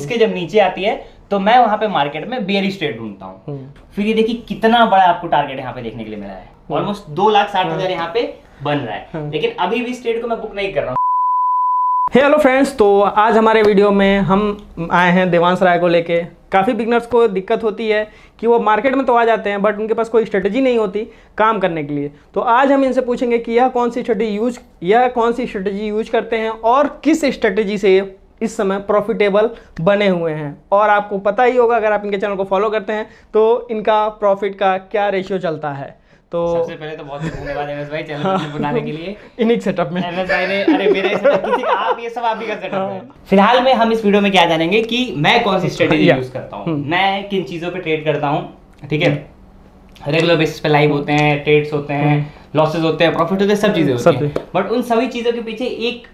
इसके जब नीचे आती है तो मैं वहां पे मार्केट में बेयरिश ट्रेड ढूंढता हूँ। फिर ये देखिए कितना बड़ा आपको टारगेट यहाँ पे देखने के लिए मिला है, ऑलमोस्ट 2,60,000 यहाँ पे बन रहा है, लेकिन अभी भी इस ट्रेड को मैं बुक नहीं कर रहा हूँ। हेलो फ्रेंड्स, तो आज हमारे वीडियो में हम आए हैं देवांश राय को लेके। काफ़ी बिगनर्स को दिक्कत होती है कि वो मार्केट में तो आ जाते हैं बट उनके पास कोई स्ट्रेटजी नहीं होती काम करने के लिए। तो आज हम इनसे पूछेंगे कि यह कौन सी स्ट्रेटजी यूज करते हैं और किस स्ट्रेटजी से इस समय प्रॉफिटेबल बने हुए हैं। और आपको पता ही होगा, अगर आप इनके चैनल को फॉलो करते हैं तो इनका प्रॉफिट का क्या रेशियो चलता है। तो सबसे पहले तो बहुत धन्यवाद एमएस भाई चैनल बनाने के लिए। इन्हीं सेटअप में एमएस भाई ने, अरे मेरे सेटअप किसी का, आप ये सब आप ही का सेटअप है। फिलहाल में हम इस वीडियो में क्या जानेंगे कि मैं कौन सी स्ट्रेटजी यूज करता हूँ, मैं किन चीजों पे ट्रेड करता हूँ। ठीक है, रेगुलर बेसिस पे लाइव होते हैं, ट्रेड्स होते हैं, लॉसेस होते हैं, प्रॉफिट होते हैं, सब चीजें होती हैं, बट उन सभी चीजों के पीछे एक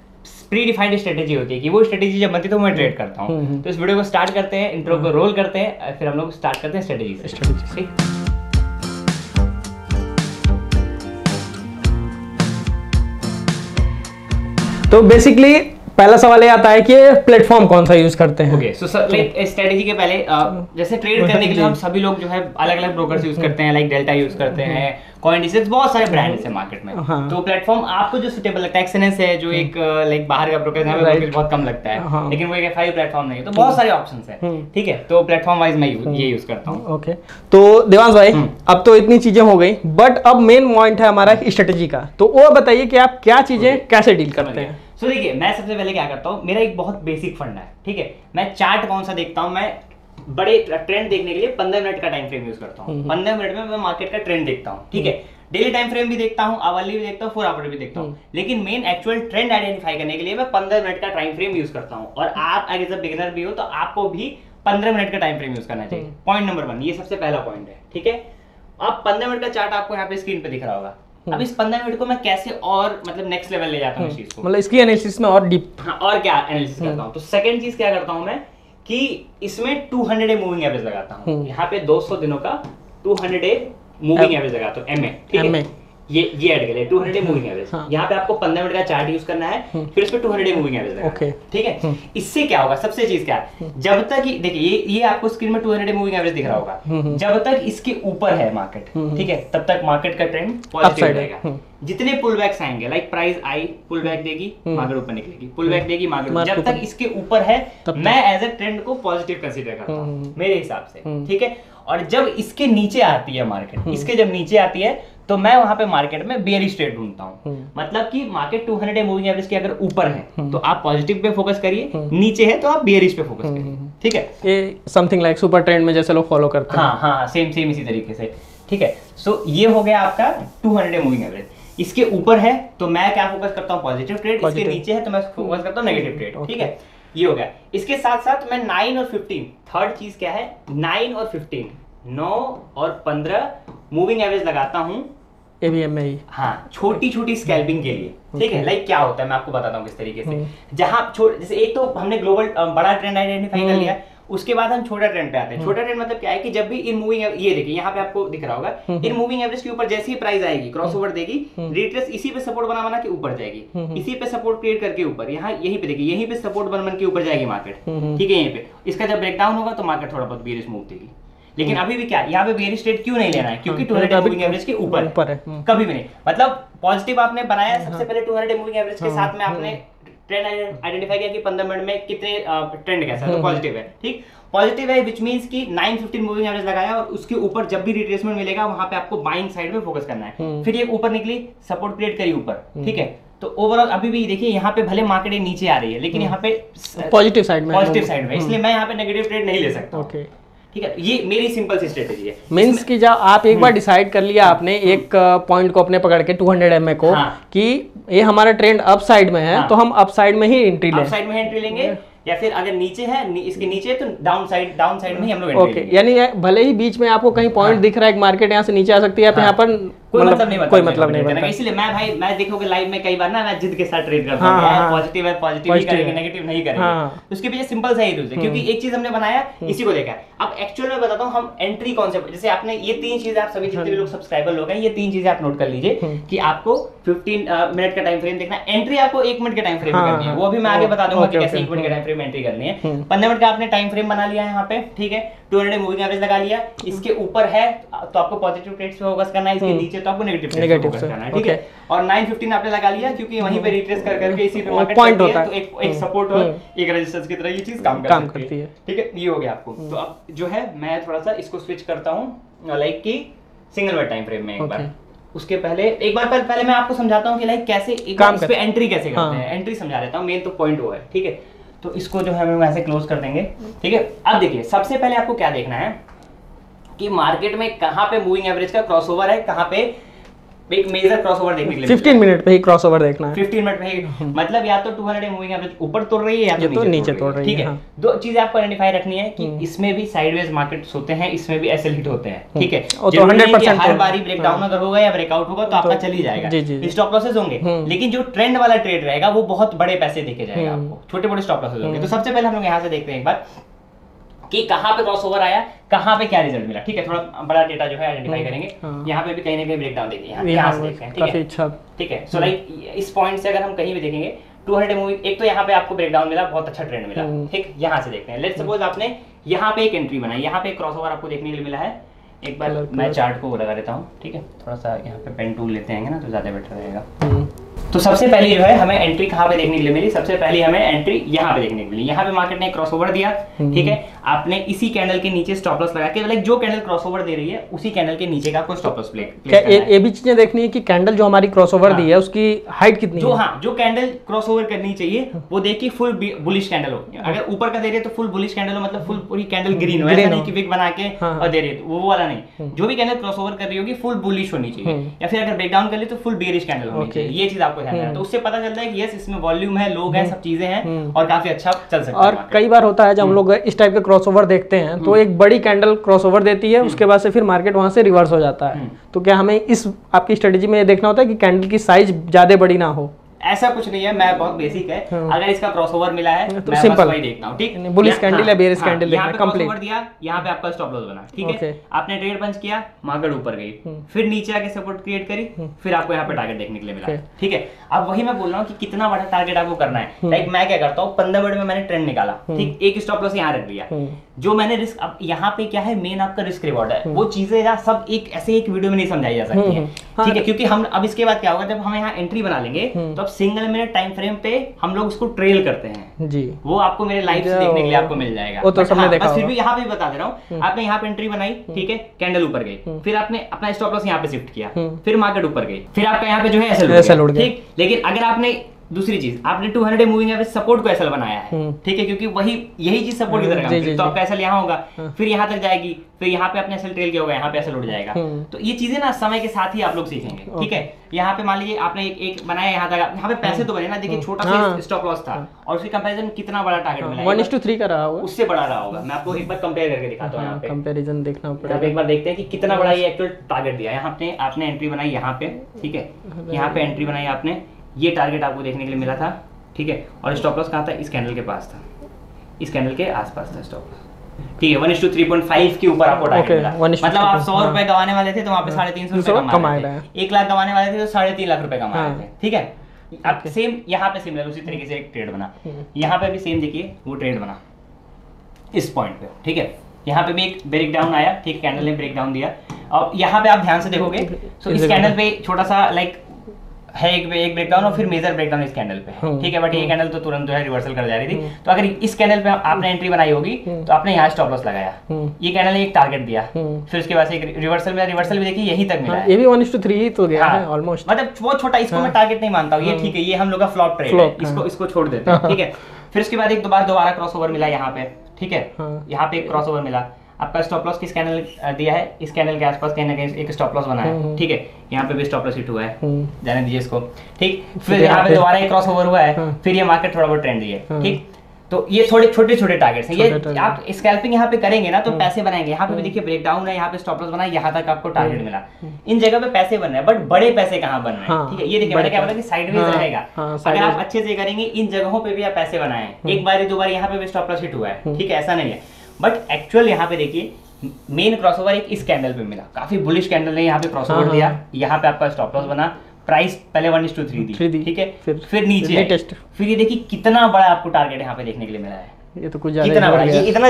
प्री डिफाइंड स्ट्रेटजी होती है कि वो स्ट्रेटजी जब बनती है तो मैं ट्रेड करता हूँ। तो इस वीडियो को स्टार्ट करते हैं, इंट्रो को रोल करते हैं, फिर हम लोग स्टार्ट करते हैं स्ट्रेटजी से। तो बेसिकली पहला सवाल ये आता है कि प्लेटफॉर्म कौन सा यूज करते हैं। ओके, सो स्ट्रेटजी के पहले जैसे ट्रेड करने के लिए हम सभी लोग जो है अलग अलग ब्रोकर्स यूज करते हैं, लाइक डेल्टा यूज करते हैं, कॉइनडिसेक्स, बहुत सारे ब्रांड्स हैं मार्केट में। तो प्लेटफॉर्म आपको जो सुटेबल लगता है, एक्सएनएस है जो एक लाइक बाहर का ब्रोकर है, हमें बहुत कम लगता है, लेकिन वो एक एफआई प्लेटफॉर्म नहीं है, तो बहुत सारे ऑप्शंस हैं। ठीक है, तो प्लेटफॉर्म वाइज मैं ये यूज करता हूँ। ओके, तो देवांश भाई अब तो इतनी चीजें हो गई, बट अब मेन पॉइंट है हमारा स्ट्रेटजी का। तो वो बताइए कि आप क्या चीजें कैसे डील करते हैं। तो देखिए, मैं सबसे पहले क्या करता हूँ, मेरा एक बहुत बेसिक फंड है। ठीक है, मैं चार्ट कौन सा देखता हूँ, मैं बड़े ट्रेंड देखने के लिए 15 मिनट का टाइम फ्रेम यूज करता हूँ। 15 मिनट में मैं मार्केट का ट्रेंड देखता हूँ। ठीक है, डेली टाइम फ्रेम भी देखता हूँ, आवरली भी देखता हूँ, 4 आवर भी देखता हूँ, लेकिन मेन एक्चुअल ट्रेंड आइडेंटिफाई करने के लिए मैं 15 मिनट का टाइम फ्रेम यूज करता हूँ। और आप अगर जब बिगिनर भी हो तो आपको भी 15 मिनट का टाइम फ्रेम यूज करना चाहिए। पॉइंट नंबर 1, ये सबसे पहला पॉइंट है। ठीक है, अब 15 मिनट का चार्ट आपको यहाँ पे स्क्रीन पे दिख रहा होगा। अब इस 15 मिनट को मैं कैसे और मतलब नेक्स्ट लेवल ले जाता हूँ इस चीज को, मतलब इसकी एनालिसिस में और डीप, हाँ, और क्या एनालिसिस करता हूँ। तो सेकंड चीज क्या करता हूँ मैं कि इसमें 200 डे मूविंग एवरेज लगाता हूँ। यहाँ पे 200 दिनों का 200 डे मूविंग एवरेज लगाता हूँ, एमए। ठीक है, ये ऐड कर लिया 200 डे मूविंग एवरेज। यहाँ पे आपको 15 मिनट का चार्ट यूज करना है, फिर इस पे 200 डे मूविंग एवरेज लगाना है। ठीक है, इससे क्या होगा, सबसे चीज क्या है, जब तक देखिए ये आपको स्क्रीन में 200 डे मूविंग एवरेज दिख रहा होगा, जब तक इसके ऊपर है मार्केट, ठीक है, तब तक मार्केट का ट्रेंड पॉजिटिव रहेगा। जितने पुल बैक्स आएंगे, लाइक प्राइस आई, पुल बैक देगी, मार्केट ऊपर निकलेगी, पुल बैक देगी, मार्केट, जब तक इसके ऊपर है मैं एज ए ट्रेंड को पॉजिटिव कंसीडर करता हूँ मेरे हिसाब से। ठीक है, और जब इसके नीचे आती है मार्केट, इसके जब नीचे आती है तो मैं वहां पे मार्केट में बेयरिश ट्रेड ढूंढता हूँ। मतलब कि मार्केट 200 डे मूविंग एवरेज के अगर ऊपर है तो आप पॉजिटिव पे फोकस करिए, नीचे है तो आप बेयरिश पे फोकस करिए। ठीक है, ये समथिंग लाइक सुपर ट्रेंड में जैसे लोग फॉलो करते हैं। हाँ, सेम इसी तरीके से। ठीक है, सो ये हो गया आपका 200 डे मूविंग एवरेज। इसके ऊपर है तो मैं क्या फोकस करता हूँ, पॉजिटिव ट्रेड। इसके नीचे है तो मैं फोकस करता हूँ नेगेटिव ट्रेड। ठीक है, ये हो गया। इसके साथ साथ मैं 9 और 15, थर्ड चीज क्या है, 9 और 15, 9 और 15 मूविंग एवरेज लगाता हूँ एवीएम में ही। हाँ, छोटी छोटी स्कैल्पिंग के लिए। ठीक है, लाइक क्या होता है मैं आपको बताता हूँ किस तरीके से। जहां जैसे एक तो हमने ग्लोबल बड़ा ट्रेंड आइडेंटिफाई कर लिया, उसके बाद हम छोटा ट्रेंड पे आते हैं। छोटा ट्रेंड मतलब क्या है कि जब भी इन मूविंग, ये देखिए यहाँ पे आपको दिख रहा होगा, इन मूविंग एवरेज के ऊपर जैसे ही प्राइस आएगी, क्रॉसओवर देगी, रिट्रेस इसी पे सपोर्ट बना के ऊपर जाएगी, इसी पे सपोर्ट क्रिएट करके ऊपर, यहाँ यहीं पे देखिए, यहीं पे सपोर्ट बन के ऊपर जाएगी मार्केट। ठीक है, यहीं पे इसका जब ब्रेकडाउन होगा तो मार्केट थोड़ा बहुत बेयरिश मूव देगी। लेकिन अभी भी क्या, यहाँ पे बेयरिश ट्रेड क्यों नहीं लेना है, क्योंकि 200 मूविंग एवरेज के ऊपर है, कभी भी नहीं। मतलब पॉजिटिव आपने बनाया सबसे पहले 200 मूविंग एवरेज के साथ में आपने ट्रेंड आइडेंटिफाई किया कि 15 मिनट में कितने ट्रेंड कैसा है, तो पॉजिटिव है। ठीक, पॉजिटिव है, विच मींस कि 915 मूविंग एवरेज लगाया और उसके ऊपर जब भी रिट्रेसमेंट मिलेगा वहां पे आपको बाइंग साइड में फोकस करना है। फिर ये ऊपर निकली, सपोर्ट क्रिएट करी ऊपर। ठीक है, तो ओवरऑल अभी भी देखिए यहाँ पे भले मार्केट नीचे आ रही है, लेकिन यहाँ पे पॉजिटिव साइड में, इसलिए मैं यहाँ पे नेगेटिव ट्रेड नहीं ले सकता। ठीक है, ये मेरी सिंपल सी स्ट्रेटजी है। मींस कि जब आप एक बार डिसाइड कर लिया आपने एक पॉइंट को अपने पकड़ के 200 एमए को, कि ये हमारा ट्रेंड अप साइड में है, तो हम अप साइड में ही एंट्री लेंगे, या फिर अगर नीचे है, इसके नीचे तो डाउन साइड में ही हम लोग एंट्री लेंगे। यानी भले ही बीच में आपको कहीं पॉइंट दिख रहा है, मार्केट यहाँ से नीचे आ सकती है, आप यहाँ पर कोई मतलब नहीं बनता, कोई मतलब नहीं बनता। इसलिए मैं देखोगे लाइव में कई बार ना मैं जिद के साथ ट्रेड करता हूँ, हाँ, पॉजिटिव है पॉजिटिव ही करेंगे, नेगेटिव नहीं करेंगे। हाँ। उसके पीछे सिंपल सा ही रूल है, क्योंकि एक चीज हमने बनाया इसी को देखा है। अब एक्चुअल में बताता हूँ हम एंट्री कौन से, जैसे आपने ये 3 चीजें, आप सभी जितने भी लोग सब्सक्राइबर लोग हैं, ये 3 चीजें आप नोट कर लीजिए कि आपको 15 मिनट का टाइम फ्रेम देखना है। एंट्री आपको 1 मिनट के टाइम फ्रेम में करनी है, वो अभी मैं आगे बता दूंगा कि कैसे 1 मिनट के टाइम फ्रेम में एंट्री करनी है। 15 मिनट का आपने टाइम फ्रेम बना लिया है यहाँ पे, ठीक है, 200 मूविंग एवरेज लगा लिया। इसके ऊपर है तो आपको पॉजिटिव ट्रेड्स पे फोकस करना है, इसके नीचे तो आपको नेगेटिव ट्रेड्स पे फोकस करना है, ठीक है। और 915 आपने लगा लिया, क्योंकि वहीं पे रिट्रेस कर करके इसी पे मार्केट पॉइंट होता है, तो एक सपोर्ट और एक रेजिस्टेंस की तरह ये चीज काम करती है, ठीक है। ये हो गया आपको। तो अब जो है मैं थोड़ा सा इसको स्विच करता हूँ लाइक कि सिंगल वर्ड टाइम फ्रेम में एक बार। उसके पहले एक बार पहले मैं आपको समझाता हूँ कि लाइक कैसे इस पे एंट्री कैसे करते हैं, एंट्री समझा देता हूँ, मेन तो पॉइंट वो है, ठीक है। तो इसको जो है हम ऐसे क्लोज कर देंगे, ठीक है। अब देखिए सबसे पहले आपको क्या देखना है कि मार्केट में कहां पे मूविंग एवरेज का क्रॉसओवर है, कहां पे एक मेजर क्रॉसओवर देखने के लिए 15 मिनट पे ही क्रॉसओवर देखना है। 15 मिनट में ही, मतलब या तो 200 मूविंग एवरेज ऊपर तोड़ रही है या तो नीचे तोड़ रही है, ठीक है। दो चीजें आपको आइडेंटिफाई रखनी है कि इसमें भी साइडवेज मार्केट्स होते हैं, इसमें भी एसएल हिट होते हैं, ठीक है। तो 100% हर बारी ब्रेकडाउन अगर होगा या ब्रेकआउट होगा तो आपका चल ही जाएगा, स्टॉप लॉसेस होंगे, लेकिन जो ट्रेंड वाला ट्रेड रहेगा वो बहुत बड़े पैसे देके जाएगा आपको, छोटे मोटे स्टॉप लॉसेस होंगे। तो सबसे पहले हम लोग यहाँ से देखते हैं एक बार कि कहां पे क्रॉसओवर आया, कहां पे क्या रिजल्ट मिला, ठीक है। थोड़ा बड़ा डेटा जो है आइडेंटिफाई करेंगे। यहाँ पे भी कहीं ना कहीं ब्रेकडाउन देखिए, यहाँ से देखते हैं, ठीक है, अच्छा, ठीक है। सो लाइक इस पॉइंट से अगर हम कहीं भी देखेंगे 200 मूविंग, एक तो यहाँ पे आपको ब्रेकडाउन मिला, बहुत अच्छा ट्रेंड मिला, ठीक। यहाँ से देखते हैं, लेट्स सपोज आपने यहाँ पे एक एंट्री बनाई, यहाँ पे एक क्रॉसओवर आपको देखने के लिए मिला है। एक बार मैं चार्ट को लगा देता हूँ, ठीक है, थोड़ा सा यहाँ पे पेन टूल लेते हैं ना तो ज्यादा बेटर रहेगा। तो सबसे पहले जो है हमें एंट्री कहाँ पे देखने के लिए मिली, सबसे पहले हमें एंट्री यहाँ पे देखने के लिए, यहाँ पे मार्केट ने क्रॉसओवर दिया, ठीक है। आपने इसी कैंडल के नीचे स्टॉप लॉस लगा के, लाइक जो कैंडल क्रॉसओवर दे रही है उसी कैंडल के नीचे का आपको स्टॉप लॉस प्लेस करना है। ये भी चीजें देखनी है कि कैंडल जो हमारी क्रॉसओवर दी है उसकी हाइट कितनी है। हाँ, जो कैंडल क्रॉसओवर करनी चाहिए वो देखिए फुल बुलिश कैंडल हो। अगर ऊपर का दे रही है तो फुल बुलिश कैंडल हो, मतलब फुल पूरी कैंडल ग्रीन हो, ऐसा नहीं कि विक बना के और दे रही है, वो वाला नहीं। जो भी कैंडल क्रॉसओवर कर रही होगी फुल बुलिश होनी चाहिए, या फिर अगर ब्रेकडाउन कर ली तो फुल बेयरिश कैंडल होनी चाहिए। ये चीज आपको ध्यान रखना है, तो उससे पता चलता है कि यस इसमें वॉल्यूम है, लोग हैं, सब चीजें हैं और काफी अच्छा चल सकता है। और कई बार होता है जब हम लोग इस टाइप के क्रॉसओवर देखते हैं तो एक बड़ी कैंडल क्रॉसओवर देती है, उसके बाद से फिर मार्केट वहां से रिवर्स हो जाता है। तो क्या हमें इस आपकी स्ट्रेटेजी में ये देखना होता है कि कैंडल की साइज ज्यादा बड़ी ना हो? ऐसा कुछ नहीं है, मैं बहुत बेसिक है। अगर इसका क्रॉसओवर मिला है तो मैं सिंपल बस वही देखता हूं, ठीक। बुलिश कैंडल या बेयरिश कैंडल देखना कंप्लीट क्रॉसओवर दिया, यहां पे आपका स्टॉप लॉस बना, ठीक है। आपने ट्रेड पंच किया, मार्केट ऊपर गई, फिर नीचे आके सपोर्ट क्रिएट करी, फिर आपको यहां पे टारगेट देखने के लिए मिला, ठीक है। अब वही मैं बोल रहा हूं कि कितना बड़ा टारगेट आपको करना है। लाइक मैं क्या करता हूं, 15 मिनट में मैंने ट्रेंड निकाला, ठीक, एक स्टॉप लॉस यहां रख दिया, जो मैंने रिस्क, अब यहाँ पे क्या है, मेन आपका रिस्क रिवॉर्ड है। वो चीजें ना सब एक ऐसे एक वीडियो में नहीं समझाई जा सकती है, ठीक है, क्योंकि हम अब इसके बाद क्या होगा, जब हम यहाँ एंट्री बना लेंगे तो अब सिंगल मिनट टाइम फ्रेम पे हम लोग उसको ट्रेल करते हैं जी, वो आपको मेरे लाइव से देखने के लिए आपको मिल जाएगा। वो तो सबने देखा होगा। फिर भी यहाँ पे बता दे रहा हूँ, आपने यहाँ पे एंट्री बनाई, ठीक है, कैंडल ऊपर गई, फिर आपने अपना स्टॉप लॉस यहाँ पे शिफ्ट किया, फिर मार्केट ऊपर गई, फिर आपका यहाँ पे जो है एसएल उड़ गया, ठीक। लेकिन अगर आपने दूसरी चीज, आपने 200 मूविंग एवरेज सपोर्ट को एसएल बनाया है, ठीक है, क्योंकि यही चीज सपोर्ट की तरह काम करती है। तो आपका एसएल यहाँ होगा, फिर यहाँ तक जाएगी, फिर यहाँ पे अपने एसएल ट्रेल किया होगा, यहाँ पे एसएल उड़ जाएगा। तो ये चीजें ना समय के साथ ही आप लोग सीखेंगे, ठीक है। यहाँ पे मान लीजिए आपने एक बनाया, यहाँ तक यहाँ पे पैसे तो बने ना, देखिए छोटा सा स्टॉप लॉस था और उसके कंपैरिजन कितना बड़ा टारगेट मिला, 1:3 का रहा होगा, उससे बड़ा रहा होगा। मैं आपको एक बार कंपेयर करके दिखाता हूँ, यहाँ पे कंपैरिजन देखना पड़ेगा। एक बार देखते हैं कि कितना बड़ा ये एक्चुअल टारगेट दिया। यहाँ पे आपने एंट्री बनाई यहाँ पे, ठीक है, यहाँ पे एंट्री बनाई आपने, ये टारगेट आपको देखने के लिए मिला था, ठीक है। और स्टॉप लॉस कहाँ था, इस कैंडल के पास था, इस कैंडल के आसपास था स्टॉप लॉस, ठीक है। 1:3.5 के ऊपर आपको टारगेट मिला, मतलब आप 100 रुपए गंवाने वाले थे तो वहाँ पे 350 रुपए कमा रहे थे, 1 लाख गंवाने वाले थे तो 3.5 लाख रुपए कमा रहे थे, ठीक है। अब सेम यहाँ पे सिमिलर उसी तरीके से एक ट्रेड बना, यहाँ पे भी सेम देखिए वो ट्रेड बना इस पॉइंट पे, ठीक है। यहाँ पे भी एक ब्रेक डाउन आया, ठीक, कैंडल ने ब्रेक डाउन दिया। और यहाँ पे आप ध्यान से देखोगे तो इस कैंडल पे छोटा सा लाइक है एक ब्रेकडाउन और फिर मेजर ब्रेकडाउन इस कैंडल पे, ठीक है। बट ये कैंडल तो तुरंत जो है रिवर्सल कर जा रही थी। तो अगर इस कैंडल पे आपने एंट्री बनाई होगी तो आपने यहाँ स्टॉप लॉस लगाया, ये कैंडल ने एक टारगेट दिया, फिर उसके बाद से एक रिवर्सल भी देखिए यहीं तक मिला है। ये भी 1:3 ही तो गया है ऑलमोस्ट, मतलब वो छोटा, इसको मैं टारगेट नहीं मानता हूँ, ये ठीक है, ये हम लोग का फ्लॉप ट्रेड है, इसको छोड़ देते हैं, ठीक है। फिर उसके बाद एक दोबारा क्रॉसओवर मिला यहाँ पे, ठीक है, यहाँ पे एक क्रॉसओवर मिला। आपका स्टॉप लॉस किस कैंडल दिया है, इस कैंडल के आसपास कहीं ना कहीं एक स्टॉप लॉस बना है, ठीक है। यहाँ पे भी स्टॉप लॉस हिट हुआ है, जाने दीजिए इसको, ठीक। फिर यहाँ पे दोबारा एक क्रॉस ओवर हुआ है, फिर ये मार्केट थोड़ा बहुत ट्रेंड दिया है, ठीक। तो ये थोड़े छोटे छोटे टारगेट्स हैं। ये आप स्कैल्पिंग यहाँ पे करेंगे ना तो पैसे बनाएंगे। यहाँ पे भी देखिए ब्रेकडाउन है, यहाँ पे स्टॉप लॉस बना, यहाँ तक आपको टारगेट मिला। इन जगह पे पैसे बन रहे हैं, बट बड़े पैसे कहाँ बन रहे हैं, ठीक है। ये देखिए मैंने क्या बोला कि साइडवेज रहेगा। अगर आप अच्छे से करेंगे इन जगहों पे भी आप पैसे बनाए, एक बार दो बार यहाँ पे भी स्टॉप लॉस हिट हुआ है, ठीक है, ऐसा नहीं है। बट एक्चुअल यहाँ पे देखिए मेन क्रॉसओवर एक इस कैंडल पे मिला, काफी बुलिश कैंडल ने यहाँ पे क्रॉसओवर दिया, यहाँ पे आपका स्टॉप लॉस बना, प्राइस पहले 1:3 दी, ठीक है, फिर नीचे फिर ये देखिए कितना बड़ा आपको टारगेट यहाँ पे देखने के लिए मिला है। ये तो कुछ इतना बड़ा, ये इतना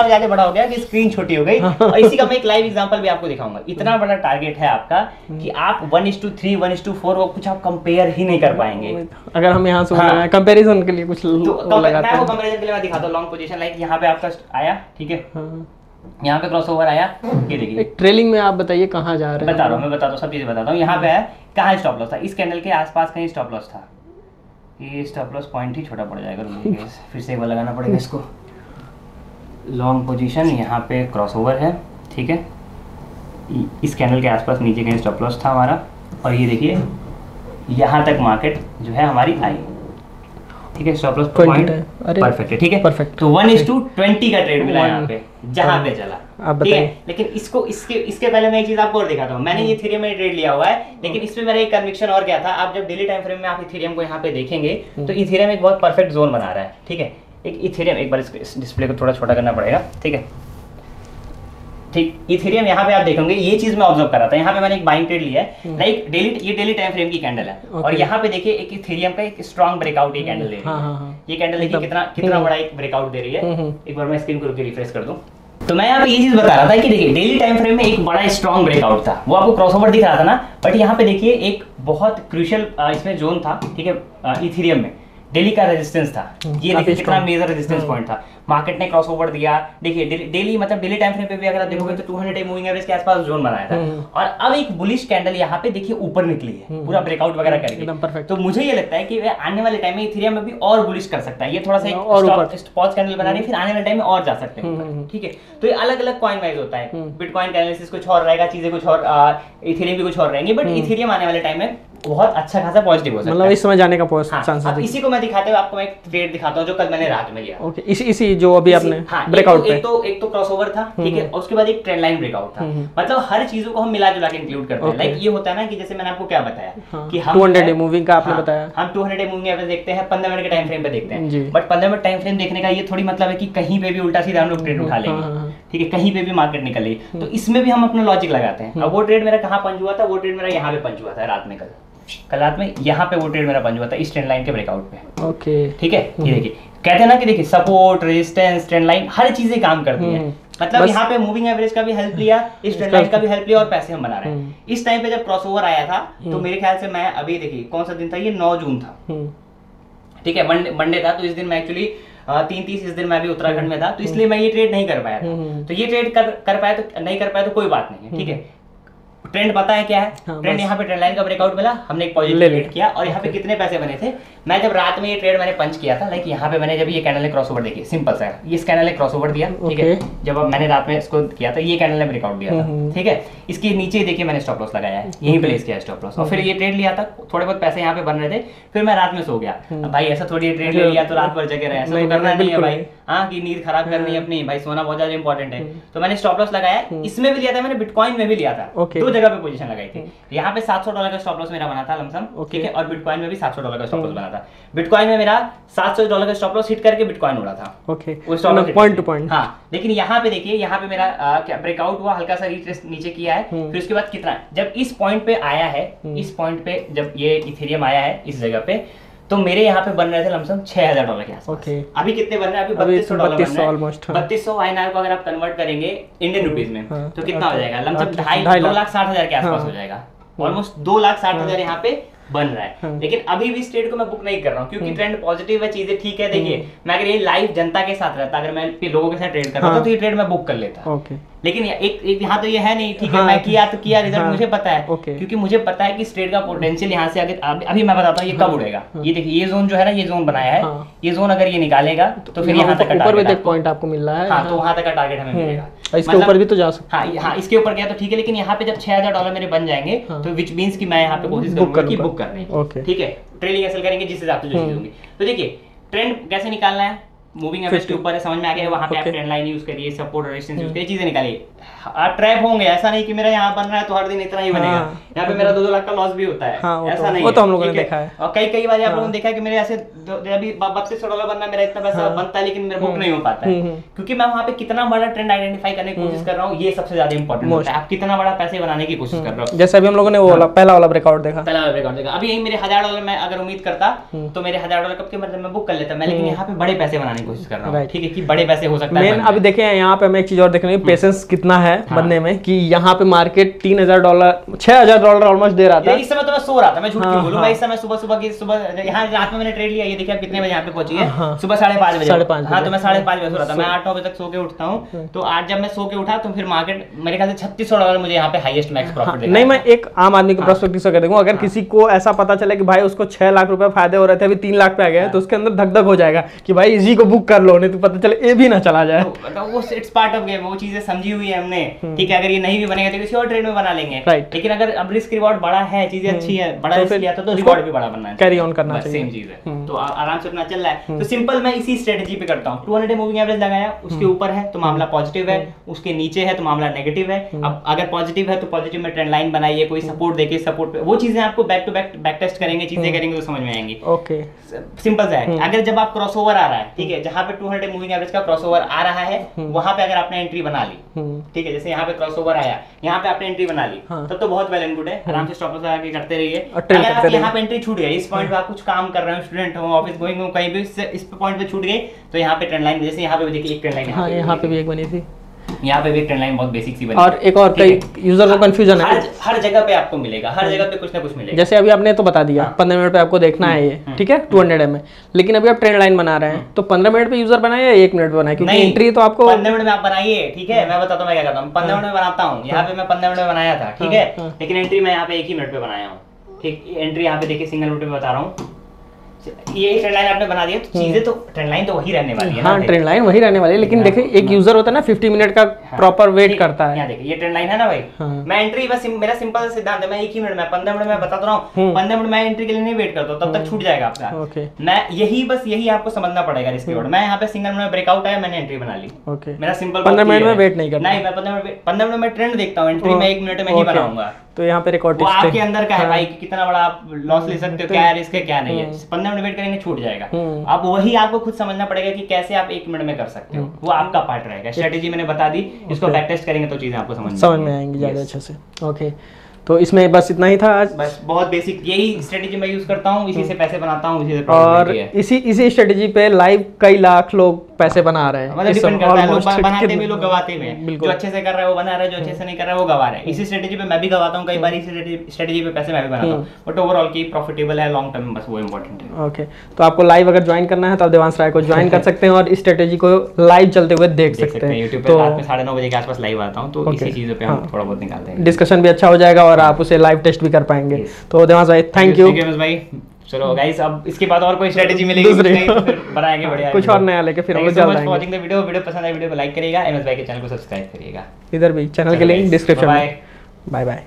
ज्यादा बड़ा हो गया कि स्क्रीन छोटी हो गई। और इसी का मैं एक लाइव एग्जांपल भी आपको दिखाऊंगा। इतना बड़ा टारगेट है आपका कि आप 1:3 1:4 वो कुछ आप कंपेयर ही नहीं कर पाएंगे। अगर हम यहाँ से कंपैरिजन के लिए कुछ मैं वो कंपैरिजन के लिए मैं दिखाता हूँ। लॉन्ग पोजीशन लाइक यहाँ पे आपका आया, ठीक है, यहाँ पे क्रॉसओवर आया, ये देखिए ट्रेलिंग में आप बताइए कहाँ जा रहे हैं। बता रहा हूँ, मैं बताता हूँ, सब चीजें बताता हूँ। यहाँ पे है कहाँ स्टॉप लॉस था, इस कैंडल के आसपास कहीं स्टॉप लॉस था। ये स्टॉप लॉस पॉइंट ही छोटा पड़ जाएगा, फिर से एक बार लगाना पड़ेगा इसको। लॉन्ग पोजीशन यहाँ पे क्रॉसओवर है, ठीक है, इस कैंडल के आसपास नीचे कहीं स्टॉप लॉस था हमारा, और ये देखिए यहाँ तक मार्केट जो है हमारी आई, ठीक है, स्टॉप लॉस पॉइंट परफेक्ट है, ठीक है, परफेक्ट। तो 1:20 का ट्रेड मिला यहाँ पे, जहाँ पे चला, ठीक है। लेकिन इसको इसके पहले मैं एक चीज आपको और दिखाता हूँ। मैंने ये इथेरियम में ट्रेड लिया हुआ है, लेकिन इसमें मेरा एक कन्विक्शन और क्या था, आप जब डेली टाइम फ्रेम में आप इथेरियम को यहाँ पे देखेंगे तो इथेरियम एक बहुत परफेक्ट जोन बना रहा है, ठीक है। एक इथेरियम, एक बार इस डिस्प्ले को थोड़ा छोटा करना पड़ेगा, ठीक है, ठीक। इथेरियम यहाँ पे आप देखेंगे, ये चीज मैं ऑब्जर्व कर रहा था। यहाँ पे मैंने एक बाइंग ट्रेड लिया है, लाइक ये डेली टाइम फ्रेम की कैंडल है, और यहाँ पे देखिए एक इथेरियम का एक स्ट्रॉन्ग ब्रेकआउट ये कैंडल दे रही है। ये कैंडल देखिए कितना बड़ा एक ब्रेकआउट दे रही है। एक बार मैं स्क्रीन को रुके रिफ्रेश कर दूं। तो मैं यहाँ पे ये चीज बता रहा था कि देखिए डेली टाइम फ्रेम में एक बड़ा स्ट्रॉन्ग ब्रेकआउट था, वो आपको क्रॉसओवर दिख रहा था ना, बट यहाँ पे देखिए एक बहुत क्रूशियल इसमें जोन था, ठीक है, इथेरियम में डेली का रेजिस्टेंस था। ये देखिए कितना मेजर रेजिस्टेंस पॉइंट था। मार्केट ने क्रॉसओवर दिया, देखिए डेली मतलब डेली टाइम फ्रेम पे भी अगर आप देखोगे तो 200 डे मूविंग एवरेज के आसपास जोन बनाया था, और अब एक बुलिश कैंडल यहाँ पे देखिए ऊपर निकली है, पूरा ब्रेकआउट वगैरह करके। तो मुझे ये लगता है कि आने वाले टाइम में इथेरियम में भी और बुलिश कर सकता है। ये थोड़ा सा पॉज कैंडल बना रही है, फिर आने वाले टाइम में और जा सकते हैं, ठीक है। तो ये अलग अलग कॉइन वाइज होता है, बिटकॉइन का एनालिसिस कुछ और रहेगा, चीजें कुछ और, इथेरियम भी कुछ और रहेंगे, बट इथेरियम आने वाले टाइम में बहुत अच्छा खासा पॉजिटिव हो सकता है, मतलब इस समय जाने का चांसेस है। इसी को मैं दिखाते हुए आपको मैं एक ट्रेड दिखाता हूं जो कल मैंने रात में लिया। ओके, इसी जो अभी आपने ब्रेकआउट पे एक तो क्रॉसओवर था, ठीक है, और उसके बाद एक ट्रेंड लाइन ब्रेकआउट था। मतलब हर चीजों को हम मिला जुला के इंक्लूड करते हैं। लाइक ये होता है ना कि जैसे मैंने आपको क्या बताया कि हम 200 डे मूविंग का आपने बताया, हम 200 डे मूविंग एवरेज देखते हैं, 15 मिनट के टाइम फ्रेम पे देखते हैं, बट 15 मिनट टाइम फ्रेम देखने का ये थोड़ी मतलब है कि कहीं पे भी उल्टा सीधा हम लोग ट्रेड उठा लेंगे, ठीक है, कहीं पे भी मार्केट निकले। तो इसमें भी हम अपना लॉजिक लगाते हैं। अब वो ट्रेड मेरा कहाँ पंच हुआ था, वो ट्रेड मेरा यहाँ पे पंच हुआ था रात में, कल रात में यहाँ पे वो ट्रेड मेरा पंच हुआ था इस ट्रेंड लाइन के ब्रेकआउट पे, ओके, ठीक है। ये देखिए कहते हैं ना कि देखिए सपोर्ट, रेजिस्टेंस, ट्रेंड लाइन हर चीजें काम करती हैं। मतलब यहाँ पे मूविंग एवरेज का भी हेल्प लिया, इस ट्रेंड लाइन का भी हेल्प लिया, और पैसे हम बना रहे हैं। इस टाइम पे जब क्रॉसओवर आया था तो मेरे ख्याल से मैं अभी देखिए कौन सा दिन था, ये 9 जून था, ठीक है, मंडे था। तो इस दिन मैं एक्चुअली 3:30 इस दिन मैं भी उत्तराखंड में था, तो इसलिए मैं ये ट्रेड नहीं कर पाया था। तो ये ट्रेड कर पाया तो नहीं कर पाया तो कोई बात नहीं है, ठीक है। ट्रेंड पता है क्या है, ट्रेंड यहाँ पे ट्रेंड लाइन का ब्रेकआउट मिला, हमने एक पॉजिटिव ट्रेड किया, और यहाँ पे कितने पैसे बने थे। मैं जब रात में ये ट्रेड मैंने पंच किया था, लाइक यहाँ पे मैंने जब ये कैंडल ने क्रॉसओवर देखिए, सिंपल सा है, ये इस कैंडल ने क्रॉसओवर दिया, ठीक है, जब मैंने रात में इसको किया था, ये कैंडल ने ब्रेकआउट दिया था, ठीक है। इसके नीचे देखिए मैंने स्टॉप लॉस लगाया है, यहीं प्लेस किया स्टॉप लॉस, और फिर ये ट्रेड लिया था, थोड़े बहुत पैसे यहाँ पे बन रहे थे, फिर मैं रात में सो गया। भाई ऐसा थोड़ी ट्रेड ले लिया तो रात भर जगह रहे, ऐसा तो करना नहीं है भाई, हाँ, कि नींद खराब करनी है अपनी, भाई सोना बहुत ज्यादा इंपॉर्टेंट है। तो मैंने स्टॉप लॉस लगाया, इसमें भी लिया था मैंने, बिटकॉइन में भी लिया था, 2 जगह पे पोजीशन लगाई थी। यहाँ पे $700 का स्टॉप लॉस मेरा बना था लमसम, ठीक है, और बिटकॉइन में भी $700 का स्टॉप लॉस बना था। बिटकॉइन में मेरा $700 का स्टॉप लॉस हिट करके बिटकॉइन उड़ा था, ओके, वो stop loss point two point. हाँ, लेकिन यहाँ पे देखिए, यहाँ पे मेरा क्या ब्रेकआउट हुआ, हल्का सा रिट्रेस नीचे किया है, फिर उसके बाद कितना, जब इस पॉइंट पे आया है, इस पॉइंट पे जब ये इथेरियम आया है इस जगह पे, तो मेरे यहाँ पे बन रहे थे लमसम $6000 के आसपास। अभी कितने बन रहे हैं, अभी $3200 बन रहे हैं। 3200 INR को अगर आप कन्वर्ट करेंगे इंडियन रुपीज में तो कितना हो जाएगा, लमसम 2,60,000 के आसपास हो जाएगा, ऑलमोस्ट 2,60,000 यहाँ पे बन रहा है। लेकिन अभी भी इस ट्रेड को मैं बुक नहीं कर रहा हूँ क्योंकि ट्रेंड पॉजिटिव है, चीजें ठीक है। देखिए मैं अगर ये लाइव जनता के साथ रहता, अगर मैं लोगों के साथ ट्रेड कर रहा था तो ये ट्रेड मैं बुक कर लेता। लेकिन एक यहाँ तो ये है नहीं, ठीक है, मैं किया तो किया, रिजल्ट मुझे पता है, क्योंकि मुझे पता है कि इस ट्रेड का पोटेंशियल यहाँ से आगे अभी मैं बताता हूँ ये कब उड़ेगा। ये देखिए ये जोन जो है ना, ये जोन बनाया है, ये जोन अगर ये निकालेगा तो फिर यहाँ तक का टारगेट पॉइंट आपको मिल रहा है। हाँ, तो वहाँ तक का टारगेट हमें मिलेगा, इसके ऊपर भी तो जा सकता है। हाँ, इसके ऊपर गया तो ठीक है, लेकिन यहाँ पे जब $6000 मेरे बन जाएंगे तो विच मीन्स की मैं यहाँ पे कोशिश करूंगा कि बुक करने की, ठीक है, ट्रेडिंग ऐसे करेंगे जिस हिसाब से जो चीज होंगी। तो देखिए ट्रेंड कैसे निकालना है, मूविंग एवरेज के ऊपर है, समझ में आ गया। वहाँ पे आप ट्रेंड लाइन यूज करिए, सपोर्ट रेजिस्टेंस यूज करिए, चीजें निकालिए। आप ट्रैप होंगे, ऐसा नहीं कि मेरा यहाँ बन रहा है तो हर दिन इतना ही बनेगा। यहाँ पे मेरा 2-2 लाख का लॉस भी होता है, ऐसा नहीं, वो तो हम लोगों ने देखा है। और कई बार आप लोगों ने देखा है कि मेरे ऐसे अभी $3200 बनना, मेरा इतना पैसा बनता है लेकिन मेरा बुक नहीं हो पाता है, क्योंकि मैं वहाँ पे कितना बड़ा ट्रेंड आइडेंटिफाई करने की कोशिश कर रहा हूँ। ये सबसे ज्यादा इंपॉर्टेंट होता है, आप कितना बड़ा पैसे बनाने की कोशिश कर रहे हो। जैसे अभी हम लोगों ने वो पहला वाला ब्रेकआउट देखा, अभी यही मेरे $1000 मैं अगर उम्मीद करता तो मेरे $1000 कब के मतलब मैं बुक कर लेता मैं, लेकिन यहाँ पे बड़े पैसे बनाने की कोशिश कर रहा हूँ, ठीक है, कि बड़े पैसे हो सकता है। अभी देखें यहाँ पे हमें एक चीज और देखने की, पेशेंस कितना है बनने में, कि यहाँ पे मार्केट $3000 $6000 ऑलमोस्ट दे रहा था। इस समय तो मैं सो रहा था, मैं झूठ क्यों बोलूं, मैं इस समय सुबह यहाँ रात में मैंने ट्रेड लिया, ये देखिए आप कितने बजे यहाँ पे पहुंची है, सुबह 5:30 बजे। हाँ, तो मैं 5:30 बजे सो रहा था, मैं 8-9 बजे तक सो के उठता हूँ। तो आज जब मैं सो के उठा तो फिर मार्केट मेरे ख्याल से $3600 मुझे यहाँ पे हाईएस्ट मैक्स प्रॉफिट देखा। नहीं, मैं एक आम आदमी के पर्सपेक्टिव से देखूं, अगर किसी को ऐसा पता चले कि भाई उसको 6 लाख रुपए फायदे हो रहे थे, अभी 3 लाख पे आ गए, तो उसके अंदर धक धक हो जाएगा कि भाई इसी को बुक कर लो, नहीं तो पता चले ये भी ना चला जाए। तो वो इट्स पार्ट ऑफ गेम, वो चीजें समझी हुई है हमने, ठीक है। अगर ये नहीं भी बनेगा तो किसी और ट्रेड में बना लेंगे, लेकिन अगर अब रिस्क रिवॉर्ड बड़ा है, चीजें अच्छी है, बड़ा रिस्क लिया तो रिवॉर्ड भी बड़ा बनना है, कैरी ऑन करना चाहिए, सेम चीज है। तो आराम से अपना चल रहा है। तो सिंपल मैं इसी स्ट्रेटजी पे करता हूँ। 200 मूविंग एवरेज लगाया, उसके ऊपर है तो मामला पॉजिटिव है, उसके नीचे है तो मामला नेगेटिव है। अब अगर पॉजिटिव है तो पॉजिटिव में ट्रेंड लाइन बनाइए, कोई सपोर्ट देके सपोर्ट पे, वो चीजें आपको बैक टू बैक टेस्ट करेंगे, चीजें करेंगे तो समझ में आएंगी। ओके, सिंपल सा है। अगर जब आप क्रॉसओवर आ रहा है, ठीक है, जहां पे 200 मूविंग एवरेज का क्रॉसओवर आ रहा है, वहां पे अगर आपने एंट्री बना ली, ठीक है, जैसे यहाँ पे क्रॉसओवर आया, यहाँ पे आपने एंट्री बना ली, तब तो बहुत वेल एंड गुड है, आराम से स्टॉप लॉस लगा के करते रहिए। अगर आप यहाँ पे एंट्री छूट गई, इस पॉइंट पे आप कुछ काम कर रहे हो, स्टूडेंट हो, ऑफिस गोइंग हो, कहीं भी इस पॉइंट पे छूट गई, तो यहाँ पे ट्रेंड लाइन, जैसे यहाँ पे देखिए एक ट्रेंड लाइन, यहाँ पे भी एक बनी थी, यहाँ पे भी ट्रेंड लाइन बहुत बेसिक सी बनी, और एक और कई यूजर को कंफ्यूजन है, हर जगह पे आपको मिलेगा, हर जगह पे कुछ ना कुछ मिलेगा। जैसे अभी आपने तो बता दिया 15 मिनट पे आपको देखना है ये, ठीक है, 200 में, लेकिन अभी आप ट्रेंड लाइन बना रहे हैं, तो 15 मिनट पे यूजर बनाए या 1 मिनट पे बनाए, क्योंकि एंट्री तो आपको 15 मिनट में आप बनाइए, ठीक है। मैं बताता हूँ मैं क्या करता हूँ, 15 मिनट में बनाता हूँ, यहाँ पे मैं 15 मिनट में बनाया था, ठीक है, लेकिन एंट्री मैं यहाँ पे 1 ही मिनट पे बनाया हूँ, ठीक। एंट्री यहाँ पे देखिए सिंगल मिनट पे बता रहा हूँ, ये ट्रेंड लाइन आपने बना दिया, तो चीजें तो ट्रेंड लाइन तो वही रहने वाली है। हाँ, ट्रेंड लाइन वही रहने वाली है, लेकिन देखिए एक यूजर होता है ना 50 मिनट का प्रॉपर वेट करता है। यहाँ देखिए ये ट्रेंड लाइन है ना भाई, मैं एंट्री बस मेरा सिंपल सिद्धांत है, मैं 1 ही मिनट में 15 मिनट में बता रहा हूँ, 15 मिनट में एंट्री के लिए नहीं वेट करता हूँ, तब तक छूट जाएगा आपका। मैं यही आपको समझना पड़ेगा रिस्क रिवॉर्ड। मैं यहाँ पे सिंगल मिनट में ब्रेकआउट आया, मैंने एंट्री बना ली, मेरा सिंपल 15 मिनट में वेट नहीं करना, नहीं मैं 15 मिनट में ट्रेंड देखता हूँ, एंट्री में 1 मिनट में ही बनाऊंगा। तो यहाँ पे रिकॉर्ड आपके अंदर का है भाई कि कितना बड़ा आप लॉस ले सकते हो, क्या है रिस्क है क्या नहीं है। 15 मिनट वेट करेंगे छूट जाएगा। अब वही आपको खुद समझना पड़ेगा कि कैसे आप 1 मिनट में कर सकते हो, वो आपका पार्ट रहेगा। स्ट्रेटेजी मैंने बता दी, इसको बैक टेस्ट करेंगे तो चीजें आपको समझ में आएंगी ज्यादा अच्छे से। ओके, तो इसमें बस इतना ही था आज, बस बहुत बेसिक यही स्ट्रेटेजी मैं यूज करता हूँ, इसी से पैसे बनाता हूँ, इसी से और इसी स्ट्रेटेजी पे लाइव कई लाख लोग पैसे बना रहे हैं। मतलब डिपेंड करता है, लोग बनाते भी लोग गवाते भी हैं, जो अच्छे से कर रहा है वो बना रहा है, जो अच्छे से नहीं कर रहा है वो गवा रहा है। इसी स्ट्रेटेजी पे मैं भी गवाता हूँ, कई बार इसी स्ट्रेटेजी पे पैसे मैं भी बनाता हूँ, बट ओवरऑल की प्रॉफिटेबल है लॉन्ग टर्म में, बस वो इंपॉर्टेंट है। ओके, तो आपको लाइव अगर ज्वाइन करना है तो आप देवांश राय को ज्वाइन कर सकते हैं और इस स्ट्रेटेजी को लाइव चलते हुए देख सकते हैं। यूट्यूब पे रात में 9:30 बजे के आसपास लाइव आता हूँ, तो इसी चीजों पे हम थोड़ा बहुत निकालते हैं, डिस्कशन भी अच्छा हो जाएगा और आप उसे लाइव टेस्ट भी कर पाएंगे। तो देवांश भाई थैंक यू भाई। चलो गाइस, अब इसके बाद और कोई स्ट्रेटेजी मिलेगी तो फिर बनाएंगे बढ़िया कुछ और नया लेके फिर हम लोग जल्द आएंगे। वाचिंग द वीडियो पसंद आए वीडियो को लाइक करिएगा, एमएस भाई के चैनल को सब्सक्राइब करिएगा। इधर भी चैनल के लिंक डिस्क्रिप्शन में। Bye bye.